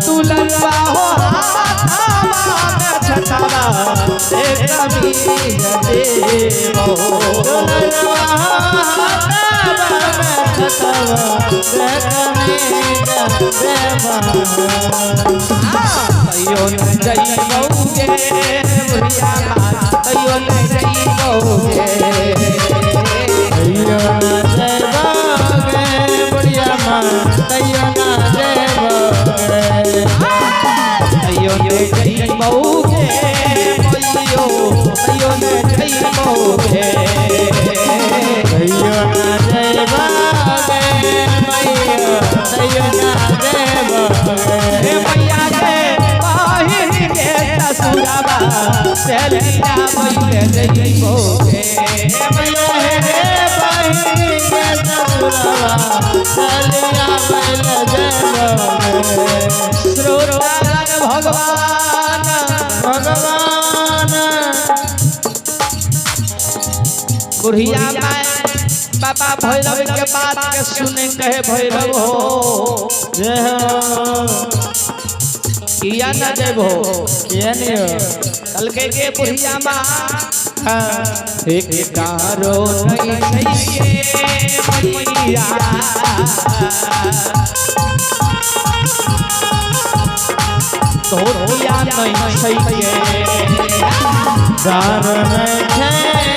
दुल्हनवा हो छतवा से कभी देवो कहियो न जइबोगे बुढ़िया माँ कहियो न जइबोगे कहियो न जइबोगे बुढ़िया माँ कहियो न जइबोगे कहियो न जइबोगे कहियो कहियो न जइबोगे कहियो न जइबोगे मैया कहियो न जइबोगे मैया के बहिन के ससुरवा चलिया बैले जइबोगे मैया हे बहिन के ससुरवा चलिया बैले जइबोगे श्रोतागण भगवान भगवान बुढ़िया माँ बाबा भैरव के बात के सुने कहे भैरव हो जय हो किया न देव हो किया नहीं हो कल के बुढ़िया माँ एक कारो नहीं चाहिए मैया तो किया नहीं चाहिए दार नहीं है